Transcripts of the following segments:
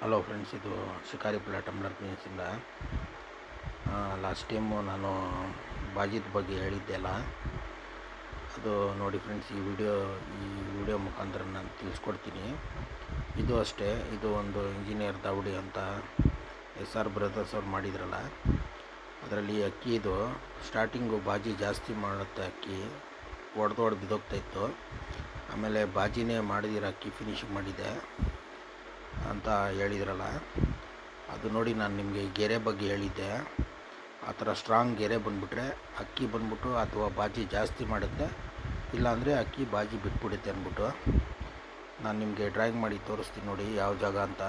Hello friends, ಇದು Shikaripura tumbler ಕ್ಲಿನಿಕ್ಸಿಂದ last time ನಾನು ಬಾಜಿದ ಬಗ್ಗೆ ಹೇಳಿದ್ದೆ ಅಲ್ಲ, ಅದು ನೋಡಿ ಫ್ರೆಂಡ್ಸ್, ಈ ವಿಡಿಯೋ ಮುಖಾಂತರ ನಾನು ತಿಳಿಸ್ಕೊಡ್ತೀನಿ. ಇದು ಅಷ್ಟೇ, ಇದು ಒಂದು ಇಂಜಿನಿಯರ್ ದಾವಡಿ ಅಂತ SR ಬ್ರದರ್ಸ್ ಅವ್ರು ಮಾಡಿದ್ರಲ್ಲ, ಅದರಲ್ಲಿ ಅಕ್ಕಿ ಇದು ಸ್ಟಾರ್ಟಿಂಗು ಬಾಜಿ ಜಾಸ್ತಿ ಮಾಡುತ್ತೆ. ಅಕ್ಕಿ ಒಡೆದು ಬಿದ್ದೋಗ್ತಾಯಿತ್ತು. ಆಮೇಲೆ ಬಾಜಿನೇ ಮಾಡಿದಿರ ಅಕ್ಕಿ ಫಿನಿಶಿಂಗ್ ಮಾಡಿದೆ ಅಂತ ಹೇಳಿದ್ರಲ್ಲ, ಅದು ನೋಡಿ ನಾನು ನಿಮಗೆ ಗೆರೆ ಬಗ್ಗೆ ಹೇಳಿದ್ದೆ. ಆ ಥರ ಸ್ಟ್ರಾಂಗ್ ಗೆರೆ ಬಂದುಬಿಟ್ರೆ ಅಕ್ಕಿ ಬಂದ್ಬಿಟ್ಟು ಅಥವಾ ಬಾಜಿ ಜಾಸ್ತಿ ಮಾಡುತ್ತೆ, ಇಲ್ಲಾಂದರೆ ಅಕ್ಕಿ ಬಾಜಿ ಬಿಟ್ಬಿಡುತ್ತೆ ಅಂದ್ಬಿಟ್ಟು ನಾನು ನಿಮಗೆ ಡ್ರಾಯಿಂಗ್ ಮಾಡಿ ತೋರಿಸ್ತೀನಿ. ನೋಡಿ ಯಾವ ಜಾಗ ಅಂತ.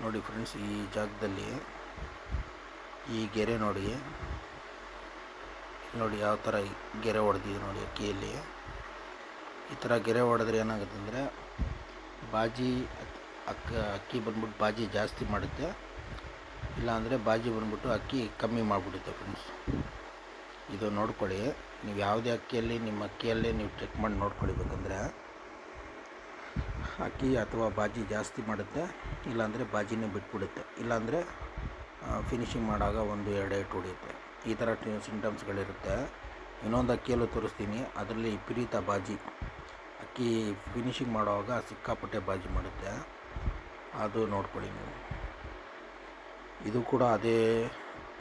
ನೋಡಿ ಫ್ರೆಂಡ್ಸ್, ಈ ಜಾಗದಲ್ಲಿ ಈ ಗೆರೆ ನೋಡಿ ಯಾವ ಥರ ಗೆರೆ ಹೊಡೆದಿದೆ ನೋಡಿ ಅಕ್ಕಿಯಲ್ಲಿ. ಈ ಥರ ಗೆರೆ ಹೊಡೆದ್ರೆ ಏನಾಗುತ್ತೆ ಅಂದರೆ ಬಾಜಿ ಅಕ್ಕಿ ಬಂದ್ಬಿಟ್ಟು ಬಾಜಿ ಜಾಸ್ತಿ ಮಾಡುತ್ತೆ, ಇಲ್ಲಾಂದರೆ ಬಾಜಿ ಬಂದ್ಬಿಟ್ಟು ಅಕ್ಕಿ ಕಮ್ಮಿ ಮಾಡಿಬಿಡುತ್ತೆ ಫ್ರೆಂಡ್ಸ್. ಇದು ನೋಡ್ಕೊಳ್ಳಿ, ನೀವು ಯಾವುದೇ ಅಕ್ಕಿಯಲ್ಲಿ ನಿಮ್ಮ ಅಕ್ಕಿಯಲ್ಲೇ ನೀವು ಚೆಕ್ ಮಾಡಿ ನೋಡ್ಕೊಳ್ಬೇಕಂದ್ರೆ ಅಕ್ಕಿ ಅಥವಾ ಬಾಜಿ ಜಾಸ್ತಿ ಮಾಡುತ್ತೆ, ಇಲ್ಲಾಂದರೆ ಬಾಜಿನೇ ಬಿಟ್ಬಿಡುತ್ತೆ, ಇಲ್ಲಾಂದರೆ ಫಿನಿಶಿಂಗ್ ಮಾಡುವಾಗ 1-2 ಏಟು ಹೊಡೆಯುತ್ತೆ. ಈ ಥರ ಸಿಂಟಮ್ಸ್ಗಳಿರುತ್ತೆ. ಇನ್ನೊಂದು ಅಕ್ಕಿಯಲ್ಲೂ ತೋರಿಸ್ತೀನಿ, ಅದರಲ್ಲಿ ವಿಪರೀತ ಬಾಜಿ ಅಕ್ಕಿ ಫಿನಿಶಿಂಗ್ ಮಾಡುವಾಗ ಸಿಕ್ಕಾಪಟ್ಟೆ ಬಾಜಿ ಮಾಡುತ್ತೆ, ಅದು ನೋಡ್ಕೊಳ್ಳಿ ನೀವು. ಇದು ಕೂಡ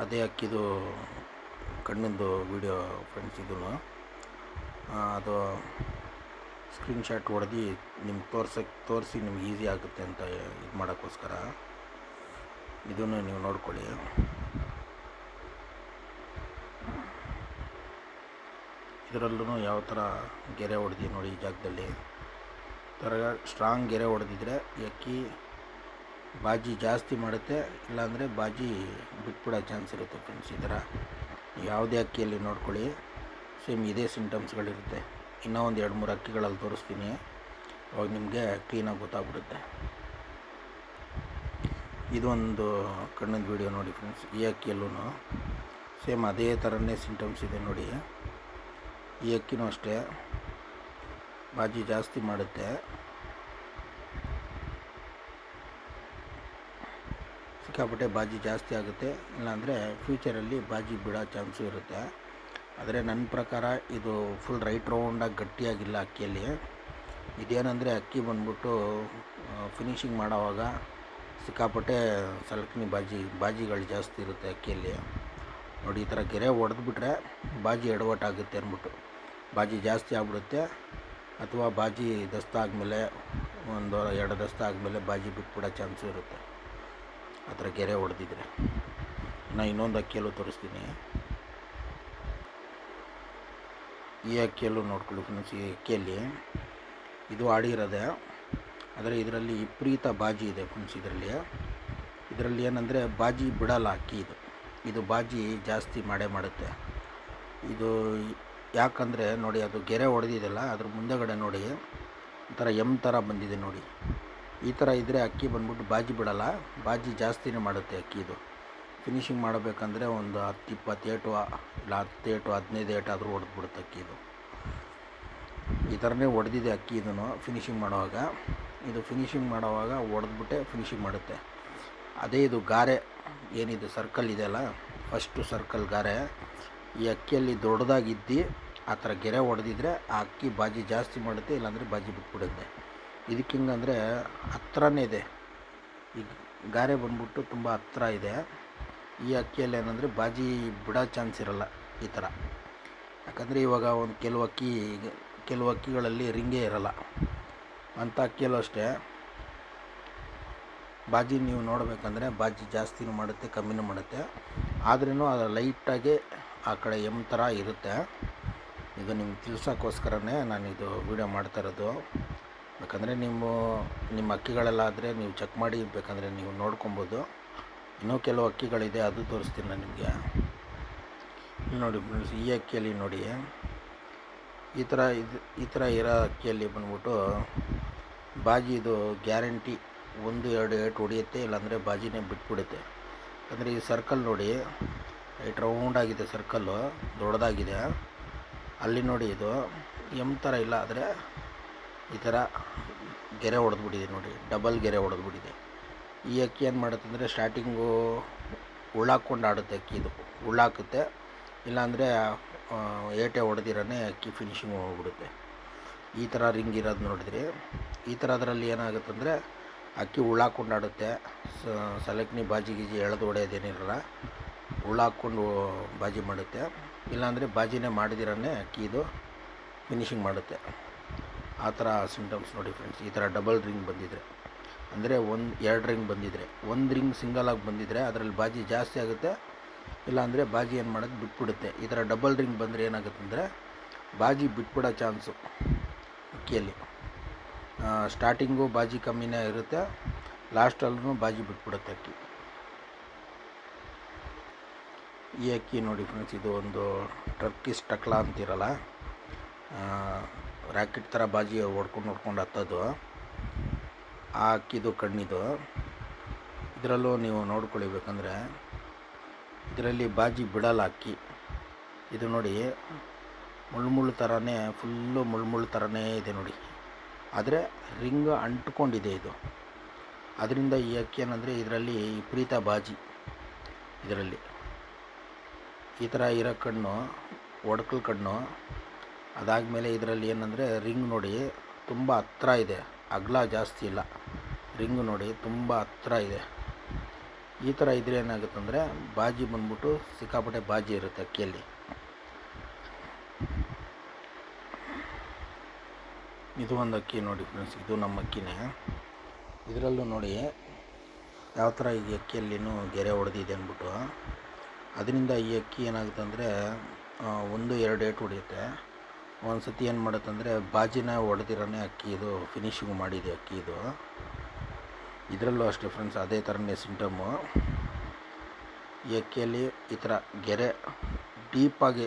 ಅದೇ ಅಕ್ಕಿದು ಕಣ್ಣಿಂದು ವಿಡಿಯೋ ಫ್ರೆಂಡ್ಸ್. ಇದೂ ಅದು ಸ್ಕ್ರೀನ್ಶಾಟ್ ಹೊಡೆದು ನಿಮ್ಗೆ ತೋರಿಸಿ ನಿಮ್ಗೆ ಈಸಿ ಆಗುತ್ತೆ ಅಂತ ಇದು ಮಾಡೋಕ್ಕೋಸ್ಕರ ಇದನ್ನು ನೀವು ನೋಡ್ಕೊಳ್ಳಿ. ಇದರಲ್ಲೂ ಯಾವ ಥರ ಗೆರೆ ಹೊಡೆದಿ ನೋಡಿ ಈ ಜಾಗದಲ್ಲಿ. ಥರ ಸ್ಟ್ರಾಂಗ್ ಗೆರೆ ಹೊಡೆದಿದ್ರೆ ಅಕ್ಕಿ ಬಾಜಿ ಜಾಸ್ತಿ ಮಾಡುತ್ತೆ, ಇಲ್ಲಾಂದರೆ ಬಾಜಿ ಬಿಟ್ಬಿಡೋ ಚಾನ್ಸ್ ಇರುತ್ತೆ ಫ್ರೆಂಡ್ಸ್. ಈ ಥರ ಯಾವುದೇ ಅಕ್ಕಿಯಲ್ಲಿ ನೋಡ್ಕೊಳ್ಳಿ, ಸೇಮ್ ಇದೇ ಸಿಂಟಮ್ಸ್ಗಳಿರುತ್ತೆ. ಇನ್ನೂ ಒಂದು 2-3 ಅಕ್ಕಿಗಳಲ್ಲಿ ತೋರಿಸ್ತೀನಿ, ಅವಾಗ ನಿಮಗೆ ಕ್ಲೀನಾಗಿ ಗೊತ್ತಾಗ್ಬಿಡುತ್ತೆ. ಇದೊಂದು ಕಣ್ಣಿನ ವಿಡಿಯೋ ನೋಡಿ ಫ್ರೆಂಡ್ಸ್. ಈ ಅಕ್ಕಿಯಲ್ಲೂ ಸೇಮ್ ಅದೇ ಥರನೇ ಸಿಂಟಮ್ಸ್ ಇದೆ ನೋಡಿ. ಈ ಅಕ್ಕಿನೂ ಅಷ್ಟೇ ಬಾಜಿ ಜಾಸ್ತಿ ಮಾಡುತ್ತೆ, ಸಿಕ್ಕಾಪಟ್ಟೆ ಬಾಜಿ ಜಾಸ್ತಿ ಆಗುತ್ತೆ, ಇಲ್ಲಾಂದರೆ ಫ್ಯೂಚರಲ್ಲಿ ಬಾಜಿ ಬಿಡೋ ಚಾನ್ಸು ಇರುತ್ತೆ. ಆದರೆ ನನ್ನ ಪ್ರಕಾರ ಇದು ಫುಲ್ ರೈಟ್ ರೌಂಡಾಗಿ ಗಟ್ಟಿಯಾಗಿಲ್ಲ ಅಕ್ಕಿಯಲ್ಲಿ. ಇದೇನೆಂದರೆ ಅಕ್ಕಿ ಬಂದ್ಬಿಟ್ಟು ಫಿನಿಶಿಂಗ್ ಮಾಡೋವಾಗ ಸಿಕ್ಕಾಪಟ್ಟೆ ಸಲ್ಕನಿ ಬಾಜಿಗಳು ಜಾಸ್ತಿ ಇರುತ್ತೆ ಅಕ್ಕಿಯಲ್ಲಿ. ನೋಡಿ, ಈ ಥರ ಗೆರೆ ಹೊಡೆದ್ಬಿಟ್ರೆ ಬಾಜಿ ಎಡವಟ್ಟಾಗುತ್ತೆ ಅಂದ್ಬಿಟ್ಟು ಬಾಜಿ ಜಾಸ್ತಿ ಆಗ್ಬಿಡುತ್ತೆ, ಅಥವಾ ಬಾಜಿ ದಸ್ತ ಆದಮೇಲೆ 1-2 ದಸ್ತ ಆದಮೇಲೆ ಬಾಜಿ ಬಿಟ್ಬಿಡೋ ಚಾನ್ಸು ಇರುತ್ತೆ ಆ ಥರ ಗೆರೆ ಹೊಡೆದಿದ್ರೆ. ನಾನು ಇನ್ನೊಂದು ಅಕ್ಕಿಯಲ್ಲೂ ತೋರಿಸ್ತೀನಿ. ಈ ಅಕ್ಕಿಯಲ್ಲೂ ನೋಡ್ಕೊಳ್ಳಿ ಫ್ರೆಂಡ್ಸ್. ಈ ಅಕ್ಕಿಯಲ್ಲಿ ಇದು ಆಡಿರೋದೆ, ಆದರೆ ಇದರಲ್ಲಿ ವಿಪರೀತ ಬಾಜಿ ಇದೆ ಫ್ರೆಂಡ್ಸ್. ಇದರಲ್ಲಿ ಏನಂದರೆ ಬಾಜಿ ಬಿಡಲ್ಲ ಅಕ್ಕಿ. ಇದು ಬಾಜಿ ಜಾಸ್ತಿ ಮಾಡುತ್ತೆ. ಇದು ಯಾಕಂದರೆ ನೋಡಿ, ಅದು ಗೆರೆ ಹೊಡೆದಿದೆಯಲ್ಲ, ಅದ್ರ ಮುಂದೆಗಡೆ ನೋಡಿ ಒಂಥರ ಥರ ಬಂದಿದೆ ನೋಡಿ. ಈ ಥರ ಇದ್ದರೆ ಅಕ್ಕಿ ಬಂದ್ಬಿಟ್ಟು ಬಾಜಿ ಬಿಡಲ್ಲ, ಬಾಜಿ ಜಾಸ್ತಿನೇ ಮಾಡುತ್ತೆ ಅಕ್ಕಿ. ಇದು ಫಿನಿಶಿಂಗ್ ಮಾಡಬೇಕಂದ್ರೆ ಒಂದು 10-20 ಏಟು, ಇಲ್ಲ 10 ಏಟು 15 ಏಟಾದರೂ ಹೊಡೆದ್ಬಿಡುತ್ತೆ ಅಕ್ಕಿ. ಈ ಥರನೇ ಹೊಡೆದಿದೆ ಅಕ್ಕಿ. ಇದನ್ನು ಫಿನಿಶಿಂಗ್ ಮಾಡುವಾಗ ಹೊಡೆದ್ಬಿಟ್ಟೆ ಫಿನಿಶಿಂಗ್ ಮಾಡುತ್ತೆ. ಅದೇ ಇದು ಗಾರೆ ಏನಿದೆ, ಸರ್ಕಲ್ ಇದೆಯಲ್ಲ, ಫಸ್ಟು ಸರ್ಕಲ್ ಗಾರೆ ಈ ಅಕ್ಕಿಯಲ್ಲಿ ದೊಡ್ಡದಾಗಿದ್ದು ಆ ಥರ ಗೆರೆ ಹೊಡೆದಿದ್ರೆ ಆ ಅಕ್ಕಿ ಬಾಜಿ ಜಾಸ್ತಿ ಮಾಡುತ್ತೆ, ಇಲ್ಲಾಂದರೆ ಬಾಜಿ ಬಿಟ್ಬಿಡುತ್ತೆ. ಇದಕ್ಕೆ ಹಿಂಗಂದರೆ ಹತ್ರನೇ ಇದೆ, ಈ ಗಾರೆ ಬಂದ್ಬಿಟ್ಟು ತುಂಬ ಹತ್ರ ಇದೆ. ಈ ಅಕ್ಕಿಯಲ್ಲಿ ಏನಂದರೆ ಬಾಜಿ ಬಿಡೋ ಚಾನ್ಸ್ ಇರಲ್ಲ ಈ ಥರ. ಯಾಕಂದರೆ ಇವಾಗ ಕೆಲವು ಅಕ್ಕಿಗಳಲ್ಲಿ ರಿಂಗೇ ಇರಲ್ಲ, ಅಂಥ ಅಕ್ಕಿಯಲ್ಲೂ ಅಷ್ಟೇ ಬಾಜಿ ನೀವು ನೋಡಬೇಕಂದ್ರೆ ಬಾಜಿ ಜಾಸ್ತಿನೂ ಮಾಡುತ್ತೆ, ಕಮ್ಮಿನೂ ಮಾಡುತ್ತೆ. ಆದ್ರೂ ಅದು ಲೈಟಾಗಿ ಆ ಕಡೆ ಥರ ಇರುತ್ತೆ. ಇದು ನಿಮ್ಗೆ ತಿಳ್ಸೋಕ್ಕೋಸ್ಕರನೇ ನಾನು ಇದು ವಿಡಿಯೋ ಮಾಡ್ತಾ ಇರೋದು. ಯಾಕಂದರೆ ನಿಮ್ಮ ಅಕ್ಕಿಗಳೆಲ್ಲ ಆದರೆ ನೀವು ಚೆಕ್ ಮಾಡಿ ಬೇಕಂದರೆ ನೀವು ನೋಡ್ಕೊಬೋದು. ಇನ್ನೂ ಕೆಲವು ಅಕ್ಕಿಗಳಿದೆ, ಅದು ತೋರಿಸ್ತೀನಿ ನಾನು ನಿಮಗೆ. ನೋಡಿ ಫ್ರೆಂಡ್ಸ್, ಈ ಅಕ್ಕಿಯಲ್ಲಿ ನೋಡಿ ಈ ಥರ ಇರೋ ಅಕ್ಕಿಯಲ್ಲಿ ಬಂದ್ಬಿಟ್ಟು ಬಾಜಿ ಇದು ಗ್ಯಾರಂಟಿ 1-2 ಏಟು ಹೊಡೆಯುತ್ತೆ, ಇಲ್ಲಾಂದರೆ ಬಾಜಿನೇ ಬಿಟ್ಬಿಡುತ್ತೆ. ಅಂದರೆ ಈ ಸರ್ಕಲ್ ನೋಡಿ, ರೈಟ್ ರೌಂಡಾಗಿದೆ, ಸರ್ಕಲ್ಲು ದೊಡ್ಡದಾಗಿದೆ. ಅಲ್ಲಿ ನೋಡಿ, ಇದು ಥರ ಇಲ್ಲ, ಆದರೆ ಈ ಥರ ಗೆರೆ ಹೊಡೆದ್ಬಿಟ್ಟಿದೆ ನೋಡಿ, ಡಬಲ್ ಗೆರೆ ಹೊಡೆದ್ಬಿಟ್ಟಿದೆ. ಈ ಅಕ್ಕಿ ಏನು ಮಾಡುತ್ತಂದರೆ ಸ್ಟಾರ್ಟಿಂಗು ಉಳ್ಳಾಕ್ಕೊಂಡು ಆಡುತ್ತೆ ಅಕ್ಕಿ. ಇದು ಉಳ್ಳಾಕುತ್ತೆ, ಇಲ್ಲಾಂದರೆ ಏಟೆ ಹೊಡೆದಿರೇ ಅಕ್ಕಿ ಫಿನಿಶಿಂಗ್ ಹೋಗ್ಬಿಡುತ್ತೆ. ಈ ಥರ ರಿಂಗ್ ಇರೋದು ನೋಡಿದ್ರಿ. ಈ ಥರದ್ರಲ್ಲಿ ಏನಾಗುತ್ತಂದರೆ ಅಕ್ಕಿ ಉಳ್ಳಾಕ್ಕೊಂಡು ಆಡುತ್ತೆ. ಸಲಕ್ನಿ ಬಾಜಿ ಗೀಜಿ ಎಳೆದು ಹೊಡೆಯೋದೇನಿರಲ್ಲ, ಉಳ್ಳಾಕ್ಕೊಂಡು ಬಾಜಿ ಮಾಡುತ್ತೆ. ಇಲ್ಲಾಂದರೆ ಬಾಜಿನೇ ಮಾಡಿದಿರೇ ಅಕ್ಕಿ ಇದು ಫಿನಿಶಿಂಗ್ ಮಾಡುತ್ತೆ. ಆ ಥರ ಸಿಂಟಮ್ಸ್ ನೋಡಿ ಫ್ರೆಂಡ್ಸ್. ಈ ಥರ ಡಬಲ್ ರಿಂಗ್ ಬಂದಿದ್ದರೆ, ಅಂದರೆ 2 ರಿಂಗ್ ಬಂದಿದ್ದರೆ, 1 ರಿಂಗ್ ಸಿಂಗಲಾಗಿ ಬಂದಿದ್ದರೆ ಅದರಲ್ಲಿ ಬಾಜಿ ಜಾಸ್ತಿ ಆಗುತ್ತೆ, ಇಲ್ಲಾಂದರೆ ಬಾಜಿ ಏನು ಮಾಡೋದು ಬಿಟ್ಬಿಡುತ್ತೆ. ಈ ಥರ ಡಬಲ್ ರಿಂಗ್ ಬಂದರೆ ಏನಾಗುತ್ತೆ ಅಂದರೆ ಬಾಜಿ ಬಿಟ್ಬಿಡೋ ಚಾನ್ಸು ಅಕ್ಕಿಯಲ್ಲಿ. ಸ್ಟಾರ್ಟಿಂಗು ಬಾಜಿ ಕಮ್ಮಿನೇ ಇರುತ್ತೆ, ಲಾಸ್ಟಲ್ಲೂ ಬಾಜಿ ಬಿಟ್ಬಿಡುತ್ತೆ ಅಕ್ಕಿ. ಈ ಅಕ್ಕಿ ನೋಡಿ ಫ್ರೆಂಡ್ಸ್, ಇದು ಒಂದು ಟರ್ಕಿಶ್ ಟಕ್ಲಾ ಅಂತಿರಲ್ಲ, ರ್ಯಾಕೆಟ್ ಥರ ಬಾಜಿ ಹೊಡ್ಕೊಂಡು ಹತ್ತೋದು, ಆ ಅಕ್ಕಿದು ಕಣ್ಣಿದು. ಇದರಲ್ಲೂ ನೀವು ನೋಡ್ಕೊಳ್ಬೇಕಂದ್ರೆ ಇದರಲ್ಲಿ ಬಾಜಿ ಬಿಡಲ್ಲ ಅಕ್ಕಿ. ಇದು ನೋಡಿ ಮುಳ್ಳು ಥರನೇ, ಫುಲ್ಲು ಮುಳ್ಳು ಥರನೇ ಇದೆ ನೋಡಿ, ಆದರೆ ರಿಂಗ್ ಅಂಟ್ಕೊಂಡಿದೆ ಇದು. ಅದರಿಂದ ಈ ಅಕ್ಕಿ ಏನಂದರೆ ಇದರಲ್ಲಿ ವಿಪರೀತ ಬಾಜಿ. ಇದರಲ್ಲಿ ಈ ಥರ ಇರೋ ಕಣ್ಣು ಒಡಕಲ್ ಕಣ್ಣು. ಅದಾದಮೇಲೆ ಇದರಲ್ಲಿ ಏನಂದರೆ ರಿಂಗ್ ನೋಡಿ ತುಂಬ ಹತ್ರ ಇದೆ, ಅಗಲ ಜಾಸ್ತಿ ಇಲ್ಲ. ರಿಂಗ್ ನೋಡಿ ತುಂಬ ಹತ್ರ ಇದೆ. ಈ ಥರ ಇದ್ರೆ ಏನಾಗುತ್ತಂದರೆ ಬಾಜಿ ಬಂದ್ಬಿಟ್ಟು ಸಿಕ್ಕಾಪಟ್ಟೆ ಬಾಜಿ ಇರುತ್ತೆ ಅಕ್ಕಿಯಲ್ಲಿ. ಇದು ಒಂದು ಅಕ್ಕಿ ನೋಡಿ ಫ್ರೆಂಡ್ಸ್, ಇದು ನಮ್ಮ ಅಕ್ಕಿನೇ. ಇದರಲ್ಲೂ ನೋಡಿ ಯಾವ ಥರ ಈ ಅಕ್ಕಿಯಲ್ಲಿನೂ ಗೆರೆ ಹೊಡೆದಿದೆ ಅಂದ್ಬಿಟ್ಟು. ಅದರಿಂದ ಈ ಅಕ್ಕಿ ಏನಾಗುತ್ತೆ ಅಂದರೆ 1-2 ಏಟು ಹೊಡೆಯುತ್ತೆ. ಒಂದು ಸತಿ ಏನು ಮಾಡುತ್ತಂದರೆ ಬಾಜಿನ ಹೊಡೆದಿರೋನೇ ಅಕ್ಕಿ ಇದು ಫಿನಿಶಿಂಗ್ ಮಾಡಿದೆ ಅಕ್ಕಿ ಇದು. ಇದರಲ್ಲೂ ಅಷ್ಟೇ ಫ್ರೆಂಡ್ಸ್, ಅದೇ ಥರನೇ ಸಿಂಟಮು. ಈ ಅಕ್ಕಿಯಲ್ಲಿ ಈ ಥರ ಗೆರೆ ಡೀಪಾಗಿ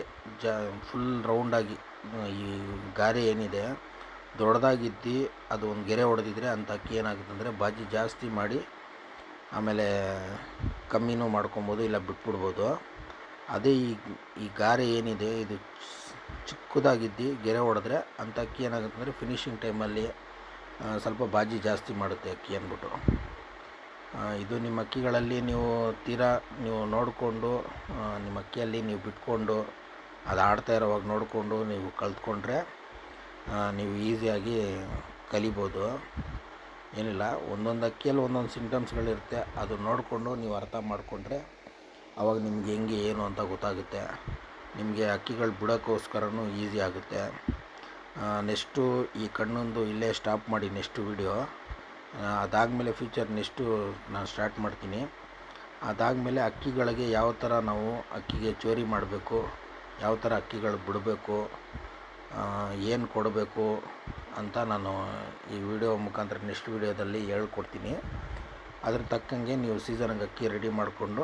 ಫುಲ್ ರೌಂಡಾಗಿ ಈ ಗಾರೆ ಏನಿದೆ ದೊಡ್ಡದಾಗಿದ್ದು ಅದು ಒಂದು ಗೆರೆ ಹೊಡೆದಿದ್ರೆ ಅಂಥ ಅಕ್ಕಿ ಏನಾಗುತ್ತೆ ಅಂದರೆ ಬಾಜಿ ಜಾಸ್ತಿ ಮಾಡಿ ಆಮೇಲೆ ಕಮ್ಮಿನೂ ಮಾಡ್ಕೊಬೋದು, ಇಲ್ಲ ಬಿಟ್ಬಿಡ್ಬೋದು. ಅದೇ ಈ ಗಾರೆ ಏನಿದೆ ಇದು ಚಿಕ್ಕದಾಗಿದ್ದು ಗೆರೆ ಹೊಡೆದ್ರೆ ಅಂಥ ಅಕ್ಕಿ ಏನಾಗುತ್ತೆ ಅಂದರೆ ಫಿನಿಶಿಂಗ್ ಟೈಮಲ್ಲಿ ಸ್ವಲ್ಪ ಬಾಜಿ ಜಾಸ್ತಿ ಮಾಡುತ್ತೆ ಅಕ್ಕಿ ಅಂದ್ಬಿಟ್ಟು. ಇದು ನಿಮ್ಮ ಅಕ್ಕಿಗಳಲ್ಲಿ ನೀವು ನೋಡಿಕೊಂಡು ನಿಮ್ಮ ಅಕ್ಕಿಯಲ್ಲಿ ನೀವು ಬಿಟ್ಕೊಂಡು ಅದು ಆಡ್ತಾ ಇರೋವಾಗ ನೋಡಿಕೊಂಡು ನೀವು ಕಲ್ತ್ಕೊಂಡ್ರೆ ನೀವು ಈಸಿಯಾಗಿ ಕಲಿಬೋದು. ಏನಿಲ್ಲ, ಒಂದೊಂದು ಅಕ್ಕಿಯಲ್ಲಿ ಒಂದೊಂದು ಸಿಂಟಮ್ಸ್ಗಳಿರುತ್ತೆ, ಅದು ನೋಡಿಕೊಂಡು ನೀವು ಅರ್ಥ ಮಾಡಿಕೊಂಡ್ರೆ ಆವಾಗ ನಿಮ್ಗೆ ಹೆಂಗೆ ಏನು ಅಂತ ಗೊತ್ತಾಗುತ್ತೆ. ನಿಮಗೆ ಅಕ್ಕಿಗಳು ಬಿಡೋಕ್ಕೋಸ್ಕರನೂ ಈಸಿ ಆಗುತ್ತೆ. ನೆಕ್ಸ್ಟು ಈ ಕಣ್ಣೊಂದು ಇಲ್ಲೇ ಸ್ಟಾಪ್ ಮಾಡಿ ನೆಕ್ಸ್ಟ್ ವಿಡಿಯೋ. ಅದಾದಮೇಲೆ ನೆಕ್ಸ್ಟು ನಾನು ಸ್ಟಾರ್ಟ್ ಮಾಡ್ತೀನಿ. ಅದಾದಮೇಲೆ ಅಕ್ಕಿಗಳಿಗೆ ಯಾವ ಥರ ನಾವು ಅಕ್ಕಿಗೆ ಚೋರಿ ಮಾಡಬೇಕು, ಯಾವ ಥರ ಅಕ್ಕಿಗಳು ಬಿಡಬೇಕು, ಏನು ಕೊಡಬೇಕು ಅಂತ ನಾನು ಈ ವಿಡಿಯೋ ಮುಖಾಂತರ ನೆಕ್ಸ್ಟ್ ವಿಡಿಯೋದಲ್ಲಿ ಹೇಳ್ಕೊಡ್ತೀನಿ. ಅದ್ರ ತಕ್ಕಂಗೆ ನೀವು ಸೀಸನ್ಗೆ ಅಕ್ಕಿ ರೆಡಿ ಮಾಡಿಕೊಂಡು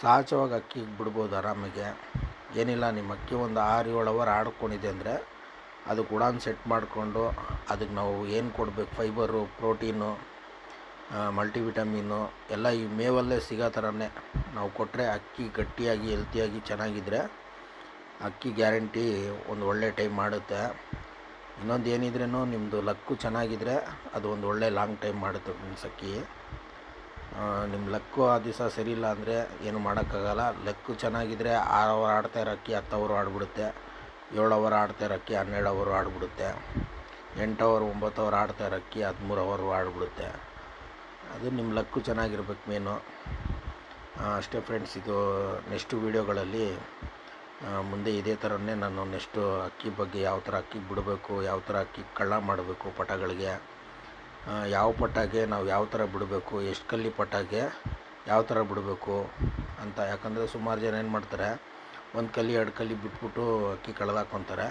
ಸಹಜವಾಗಿ ಅಕ್ಕಿಗೆ ಬಿಡ್ಬೋದು ಆರಾಮಾಗೆ. ಏನಿಲ್ಲ, ನಿಮ್ಮ ಅಕ್ಕಿ ಒಂದು 6-7 ಅವರ್ ಆಡ್ಕೊಂಡಿದೆ ಅಂದರೆ ಅದಕ್ಕೆ ಉಡಾನ್ ಸೆಟ್ ಮಾಡಿಕೊಂಡು ಅದಕ್ಕೆ ನಾವು ಏನು ಕೊಡಬೇಕು, ಫೈಬರು, ಪ್ರೋಟೀನು, ಮಲ್ಟಿವಿಟಮಿನ್ನು ಎಲ್ಲ ಈ ಮೇವಲ್ಲೇ ಸಿಗೋ ಥರನೇ ನಾವು ಕೊಟ್ಟರೆ ಅಕ್ಕಿ ಗಟ್ಟಿಯಾಗಿ ಹೆಲ್ತಿಯಾಗಿ ಚೆನ್ನಾಗಿದ್ದರೆ ಅಕ್ಕಿ ಗ್ಯಾರಂಟಿ ಒಂದು ಒಳ್ಳೆ ಟೈಮ್ ಮಾಡುತ್ತೆ. ಇನ್ನೊಂದು ಏನಿದ್ರೂ ನಿಮ್ಮದು ಲಕ್ಕು ಚೆನ್ನಾಗಿದ್ದರೆ ಅದು ಒಂದು ಒಳ್ಳೆ ಲಾಂಗ್ ಟೈಮ್ ಮಾಡುತ್ತೆ ಫ್ರೆಂಡ್ಸ್ ಅಕ್ಕಿ. ನಿಮ್ಮ ಲಕ್ಕು ಆ ದಿವಸ ಸರಿ ಇಲ್ಲ ಅಂದರೆ ಏನು ಮಾಡೋಕ್ಕಾಗಲ್ಲ. ಲಕ್ಕು ಚೆನ್ನಾಗಿದ್ದರೆ 6 ಅವರ್ ಆಡ್ತಾ ಇರೋ ಅಕ್ಕಿ 10 ಅವರ್ ಆಡ್ಬಿಡುತ್ತೆ, 7 ಅವರ್ ಆಡ್ತಾ ಇರೋ ಅಕ್ಕಿ 12 ಅವರ್ ಆಡ್ಬಿಡುತ್ತೆ, 8 ಅವರ್ 9 ಅವರ್ ಆಡ್ತಾ ಇರೋ ಅಕ್ಕಿ 13 ಅವರ್ ಆಡ್ಬಿಡುತ್ತೆ. ಅದು ನಿಮ್ಮ ಲಕ್ಕು ಚೆನ್ನಾಗಿರ್ಬೇಕು ಮೇನು. ಅಷ್ಟೇ ಫ್ರೆಂಡ್ಸ್. ಇದು ನೆಕ್ಸ್ಟ್ ವೀಡಿಯೋಗಳಲ್ಲಿ ಮುಂದೆ ಇದೇ ಥರನೇ ನಾನು ನೆಕ್ಸ್ಟು ಅಕ್ಕಿ ಬಗ್ಗೆ ಯಾವ ಥರ ಅಕ್ಕಿ ಬಿಡಬೇಕು, ಯಾವ ಥರ ಅಕ್ಕಿ ಕಳ್ಳ ಮಾಡಬೇಕು ಪಟಗಳಿಗೆ, ಯಾವ ಪಟಾಗೆ ನಾವು ಯಾವ ಥರ ಬಿಡಬೇಕು, ಎಷ್ಟು ಕಲ್ಲಿ ಪಟಾಗೆ ಯಾವ ಥರ ಬಿಡಬೇಕು ಅಂತ. ಯಾಕಂದರೆ ಸುಮಾರು ಜನ ಏನು ಮಾಡ್ತಾರೆ, 1 ಕಲ್ಲಿ 2 ಕಲ್ಲಿ ಬಿಟ್ಬಿಟ್ಟು ಅಕ್ಕಿ ಕಳೆದಾಕ್ಕೊತಾರೆ.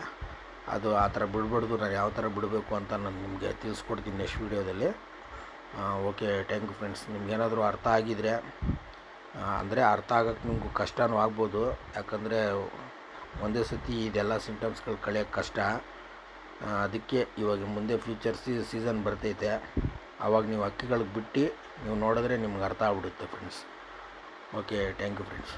ಅದು ಆ ಥರ ಬಿಡಬಾರ್ದು. ನಾನು ಯಾವ ಥರ ಬಿಡಬೇಕು ಅಂತ ನಾನು ನಿಮಗೆ ತಿಳಿಸ್ಕೊಡ್ತೀನಿ ನೆಕ್ಸ್ಟ್ ವೀಡಿಯೋದಲ್ಲಿ. Okay, thank you friends. ನಿಮ್ಗೇನಾದರೂ ಅರ್ಥ ಆಗಿದರೆ, ಅಂದರೆ ಅರ್ಥ ಆಗೋಕ್ಕೆ ನಿಮಗೂ ಕಷ್ಟವೂ ಆಗ್ಬೋದು. ಯಾಕಂದರೆ ಒಂದೇ ಸತಿ ಇದೆಲ್ಲ ಸಿಂಟಮ್ಸ್ಗಳು ಕಳೆಯೋಕ್ಕೆ ಕಷ್ಟ. ಅದಕ್ಕೆ ಇವಾಗ ಮುಂದೆ ಫ್ಯೂಚರ್ ಸೀಸನ್ ಬರ್ತೈತೆ, ಆವಾಗ ನೀವು ಅಕ್ಕಿಗಳಿಗೆ ಬಿಟ್ಟು ನೀವು ನೋಡಿದ್ರೆ ನಿಮ್ಗೆ ಅರ್ಥ ಆಗ್ಬಿಡುತ್ತೆ friends. Okay, thank you friends.